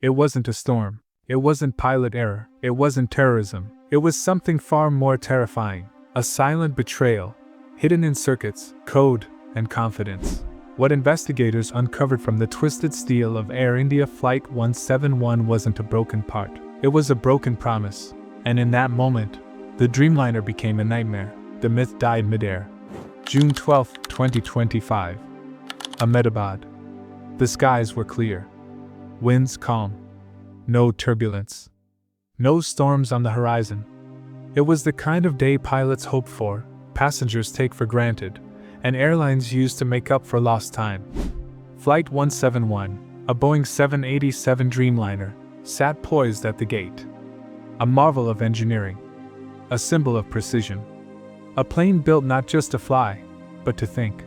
It wasn't a storm. It wasn't pilot error. It wasn't terrorism. It was something far more terrifying. A silent betrayal, hidden in circuits, code, and confidence. What investigators uncovered from the twisted steel of Air India Flight 171 wasn't a broken part. It was a broken promise. And in that moment, the Dreamliner became a nightmare. The myth died midair. June 12, 2025. Ahmedabad. The skies were clear. Winds calm. No turbulence. No storms on the horizon. It was the kind of day pilots hope for, passengers take for granted, and airlines use to make up for lost time. Flight 171, a Boeing 787 Dreamliner, sat poised at the gate. A marvel of engineering. A symbol of precision. A plane built not just to fly, but to think.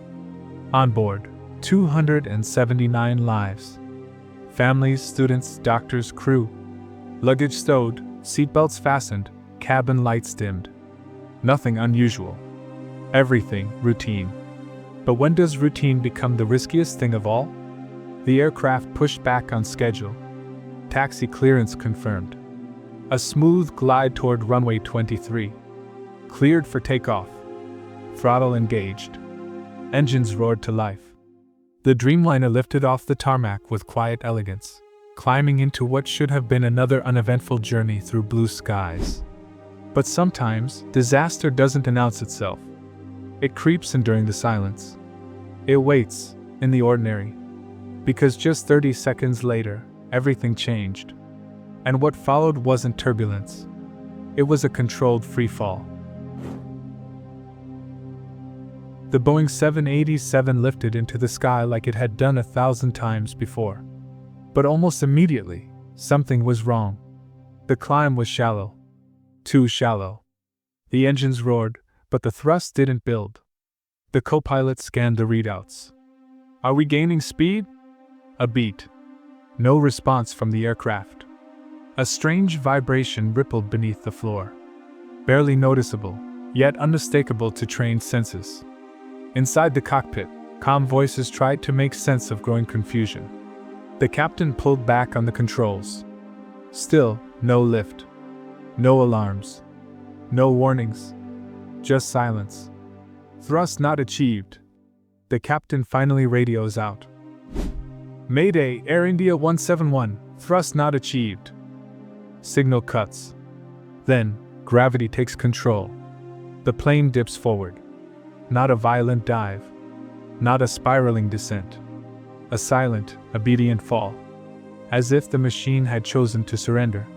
On board, 279 lives. Families, students, doctors, crew. Luggage stowed, seatbelts fastened, cabin lights dimmed. Nothing unusual. Everything routine. But when does routine become the riskiest thing of all? The aircraft pushed back on schedule. Taxi clearance confirmed. A smooth glide toward runway 23. Cleared for takeoff. Throttle engaged. Engines roared to life. The Dreamliner lifted off the tarmac with quiet elegance, climbing into what should have been another uneventful journey through blue skies. But sometimes, disaster doesn't announce itself. It creeps in during the silence. It waits, in the ordinary. Because just 30 seconds later, everything changed. And what followed wasn't turbulence. It was a controlled freefall. The Boeing 787 lifted into the sky like it had done 1,000 times before. But almost immediately, something was wrong. The climb was shallow. Too shallow. The engines roared, but the thrust didn't build. The co-pilot scanned the readouts. Are we gaining speed? A beat. No response from the aircraft. A strange vibration rippled beneath the floor. Barely noticeable, yet unmistakable to trained senses. Inside the cockpit, calm voices tried to make sense of growing confusion. The captain pulled back on the controls. Still, no lift. No alarms. No warnings. Just silence. Thrust not achieved. The captain finally radios out. Mayday, Air India 171, thrust not achieved. Signal cuts. Then, gravity takes control. The plane dips forward. Not a violent dive. Not a spiraling descent. A silent, obedient fall. As if the machine had chosen to surrender.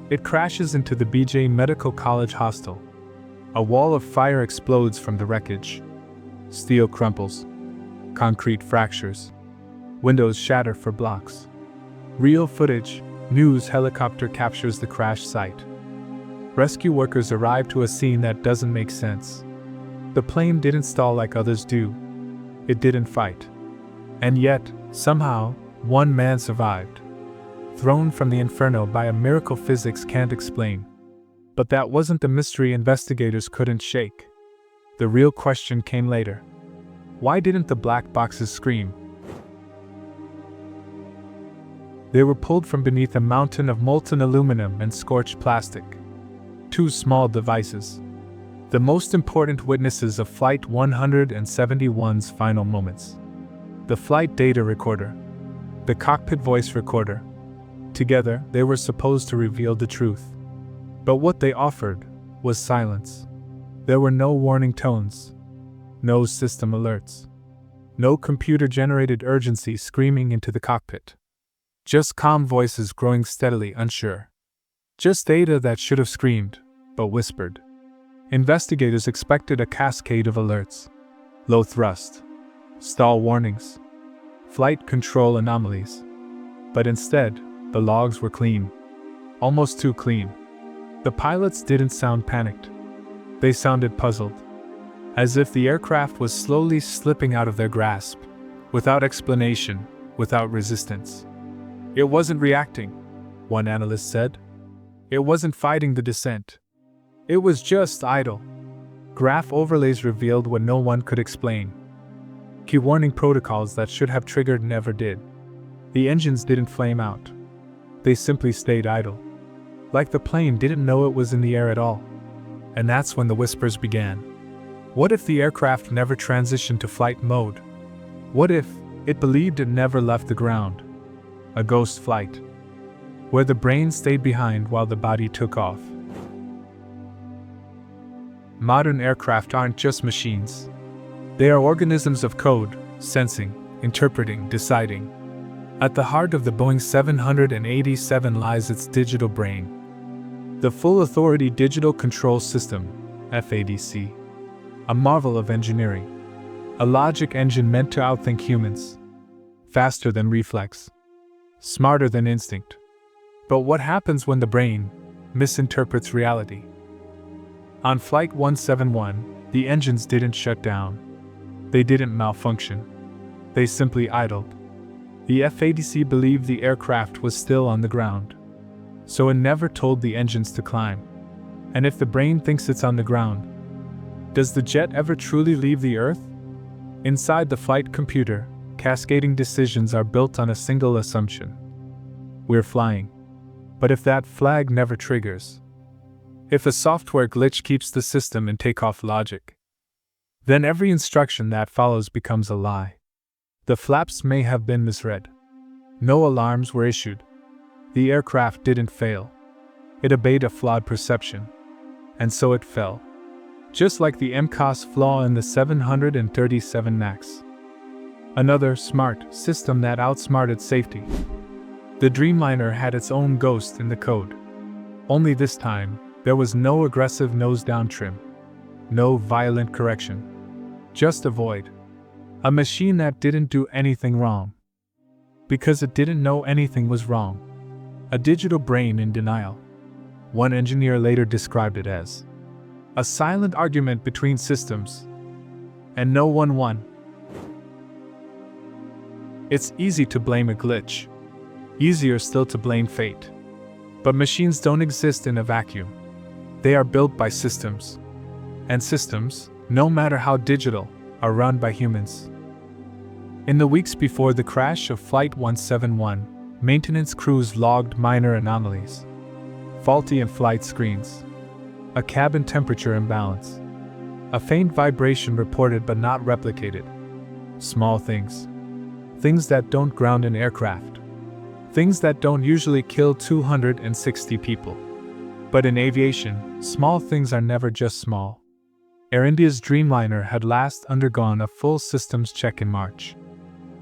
It crashes into the BJ Medical College hostel. A wall of fire explodes from the wreckage. Steel crumples. Concrete fractures. Windows shatter for blocks. Real footage, news helicopter captures the crash site. Rescue workers arrive to a scene that doesn't make sense. The plane didn't stall like others do. It didn't fight. And yet, somehow, one man survived. Thrown from the inferno by a miracle physics can't explain. But that wasn't the mystery investigators couldn't shake. The real question came later. Why didn't the black boxes scream? They were pulled from beneath a mountain of molten aluminum and scorched plastic. Two small devices. The most important witnesses of Flight 171's final moments. The flight data recorder. The cockpit voice recorder. Together, they were supposed to reveal the truth. But what they offered was silence. There were no warning tones. No system alerts. No computer-generated urgency screaming into the cockpit. Just calm voices growing steadily unsure. Just data that should have screamed, but whispered. Investigators expected a cascade of alerts. Low thrust. Stall warnings. Flight control anomalies. But instead, the logs were clean. Almost too clean. The pilots didn't sound panicked. They sounded puzzled. As if the aircraft was slowly slipping out of their grasp. Without explanation, without resistance. It wasn't reacting, one analyst said. It wasn't fighting the descent. It was just idle. Graph overlays revealed what no one could explain. Key warning protocols that should have triggered never did. The engines didn't flame out. They simply stayed idle. Like the plane didn't know it was in the air at all. And that's when the whispers began. What if the aircraft never transitioned to flight mode? What if it believed it never left the ground? A ghost flight, where the brain stayed behind while the body took off. Modern aircraft aren't just machines. They are organisms of code, sensing, interpreting, deciding. At the heart of the Boeing 787 lies its digital brain. The Full Authority Digital Control System, FADC. A marvel of engineering. A logic engine meant to outthink humans. Faster than reflex. Smarter than instinct. But what happens when the brain misinterprets reality? On Flight 171, the engines didn't shut down. They didn't malfunction. They simply idled. The FADC believed the aircraft was still on the ground, so it never told the engines to climb. And if the brain thinks it's on the ground, does the jet ever truly leave the Earth? Inside the flight computer, cascading decisions are built on a single assumption. We're flying. But if that flag never triggers, if a software glitch keeps the system in takeoff logic, then every instruction that follows becomes a lie. The flaps may have been misread. No alarms were issued. The aircraft didn't fail. It obeyed a flawed perception. And so it fell. Just like the MCOS flaw in the 737 NACs. Another smart system that outsmarted safety. The Dreamliner had its own ghost in the code. Only this time, there was no aggressive nose-down trim. No violent correction. Just a void. A machine that didn't do anything wrong. Because it didn't know anything was wrong. A digital brain in denial. One engineer later described it as a silent argument between systems. And no one won. It's easy to blame a glitch. Easier still to blame fate. But machines don't exist in a vacuum. They are built by systems. And systems, no matter how digital, are run by humans. In the weeks before the crash of Flight 171, maintenance crews logged minor anomalies. Faulty in-flight screens. A cabin temperature imbalance. A faint vibration reported but not replicated. Small things. Things that don't ground an aircraft. Things that don't usually kill 260 people. But in aviation, small things are never just small. Air India's Dreamliner had last undergone a full systems check in March.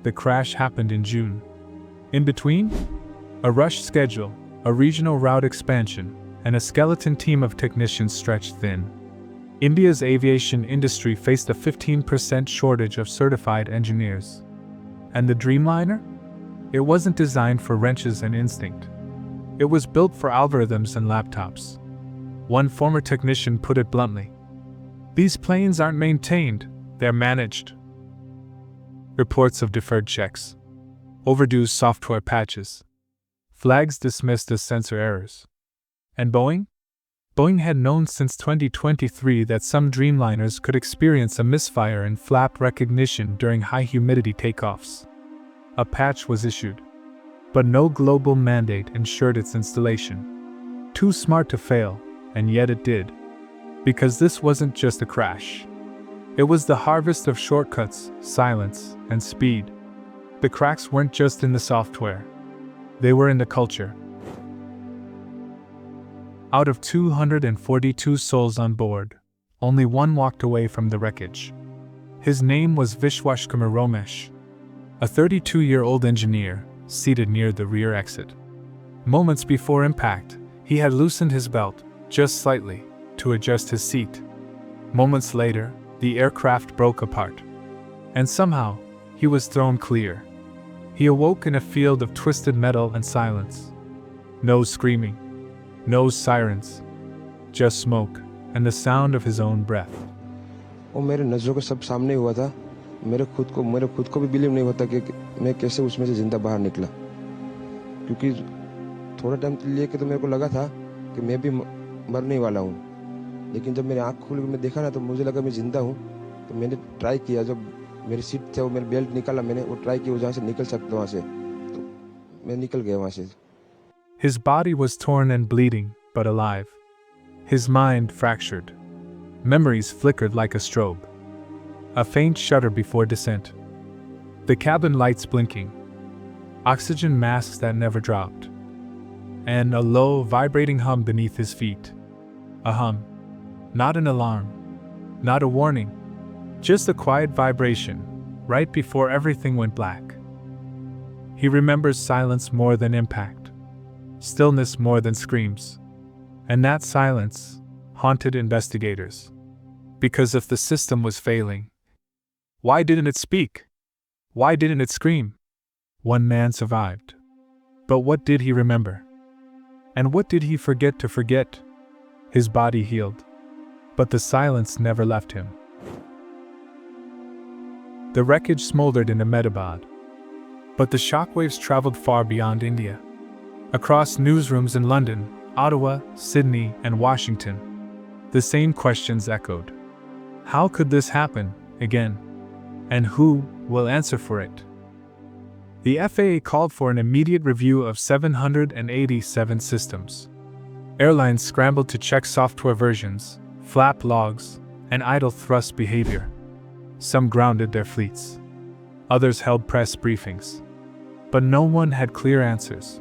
The crash happened in June. In between? A rushed schedule, a regional route expansion, and a skeleton team of technicians stretched thin. India's aviation industry faced a 15% shortage of certified engineers. And the Dreamliner? It wasn't designed for wrenches and instinct. It was built for algorithms and laptops. One former technician put it bluntly. These planes aren't maintained, they're managed. Reports of deferred checks. Overdue software patches. Flags dismissed as sensor errors. And Boeing? Boeing had known since 2023 that some Dreamliners could experience a misfire in flap recognition during high humidity takeoffs. A patch was issued, but no global mandate ensured its installation. Too smart to fail, and yet it did. Because this wasn't just a crash. It was the harvest of shortcuts, silence, and speed. The cracks weren't just in the software. They were in the culture. Out of 242 souls on board, only one walked away from the wreckage. His name was Vishwashkamar Romesh, a 32-year-old engineer, seated near the rear exit. Moments before impact, he had loosened his belt, just slightly, to adjust his seat. Moments later, the aircraft broke apart. And somehow, he was thrown clear. He awoke in a field of twisted metal and silence. No screaming. No sirens. Just smoke, and the sound of his own breath. वो मेरे नज़रों के सब सामने हुआ था. मेरे खुद को भी बिलीव नहीं होता कि मैं कैसे उसमें से जिंदा बाहर निकला. क्योंकि थोड़ा टाइम के लिए तो मेरे को लगा था कि मैं भी मरने वाला हूँ. लेकिन जब मेरी आँख खुली मैं देखा ना तो मुझे लगा मैं जिंदा हूँ. तो मैंने ट्राई किया, जब मेरी सीट थे वो मेरी बेल्ट निकाला, मैंने वो ट्राई किया जहाँ से निकल सकता वहाँ से, तो मैं निकल गया वहाँ से. His body was torn and bleeding, but alive. His mind fractured. Memories flickered like a strobe. A faint shudder before descent. The cabin lights blinking. Oxygen masks that never dropped. And a low, vibrating hum beneath his feet. A hum. Not an alarm. Not a warning. Just a quiet vibration, right before everything went black. He remembers silence more than impact. Stillness more than screams. And that silence haunted investigators. Because if the system was failing, why didn't it speak? Why didn't it scream? One man survived. But what did he remember? And what did he forget to forget? His body healed. But the silence never left him. The wreckage smoldered in Ahmedabad. But the shockwaves traveled far beyond India. Across newsrooms in London, Ottawa, Sydney, and Washington, the same questions echoed. How could this happen again? And who will answer for it? The FAA called for an immediate review of 787 systems. Airlines scrambled to check software versions, flap logs, and idle thrust behavior. Some grounded their fleets. Others held press briefings. But no one had clear answers.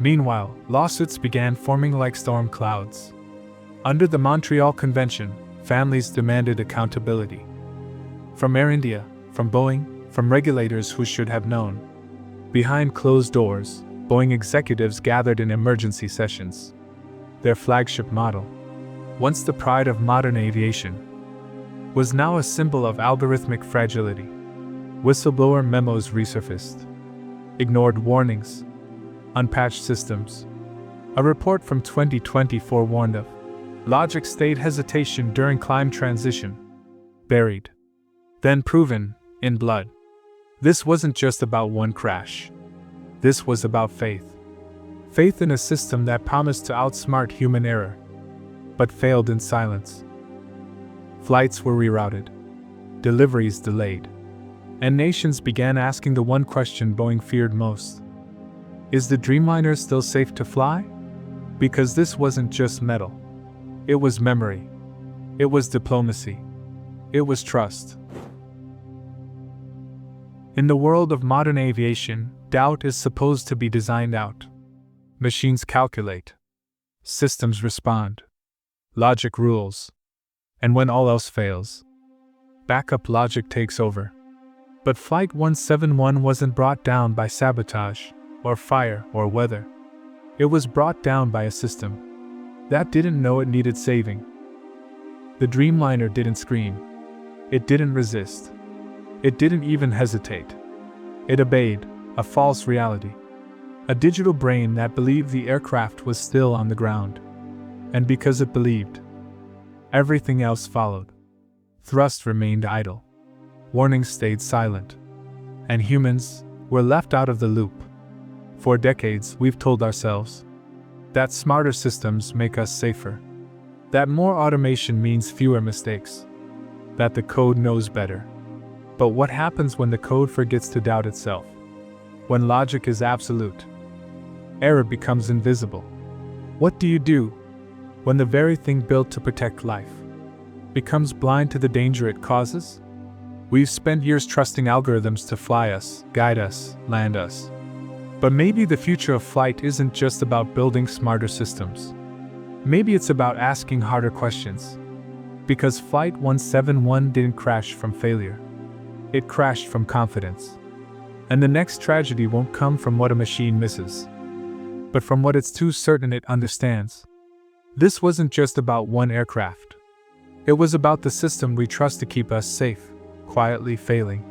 Meanwhile, lawsuits began forming like storm clouds. Under the Montreal Convention, families demanded accountability. From Air India, from Boeing, from regulators who should have known. Behind closed doors, Boeing executives gathered in emergency sessions. Their flagship model, once the pride of modern aviation, was now a symbol of algorithmic fragility. Whistleblower memos resurfaced. Ignored warnings. Unpatched systems. A report from 2024 warned of logic state hesitation during climb transition. Buried. Then proven, in blood. This wasn't just about one crash. This was about faith. Faith in a system that promised to outsmart human error, but failed in silence. Flights were rerouted. Deliveries delayed. And nations began asking the one question Boeing feared most. Is the Dreamliner still safe to fly? Because this wasn't just metal. It was memory. It was diplomacy. It was trust. In the world of modern aviation, doubt is supposed to be designed out. Machines calculate. Systems respond. Logic rules. And when all else fails, backup logic takes over. But Flight 171 wasn't brought down by sabotage, or fire, or weather. It was brought down by a system that didn't know it needed saving. The Dreamliner didn't scream. It didn't resist. It didn't even hesitate. It obeyed a false reality. A digital brain that believed the aircraft was still on the ground. And because it believed, everything else followed. Thrust remained idle. Warnings stayed silent. And humans were left out of the loop. For decades, we've told ourselves that smarter systems make us safer. That more automation means fewer mistakes. That the code knows better. But what happens when the code forgets to doubt itself? When logic is absolute, error becomes invisible. What do you do when the very thing built to protect life becomes blind to the danger it causes? We've spent years trusting algorithms to fly us, guide us, land us. But maybe the future of flight isn't just about building smarter systems. Maybe it's about asking harder questions. Because Flight 171 didn't crash from failure. It crashed from confidence. And the next tragedy won't come from what a machine misses, but from what it's too certain it understands. This wasn't just about one aircraft. It was about the system we trust to keep us safe, quietly failing.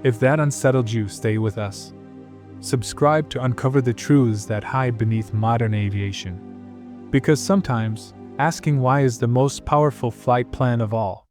If that unsettled you, stay with us. Subscribe to uncover the truths that hide beneath modern aviation. Because sometimes, asking why is the most powerful flight plan of all.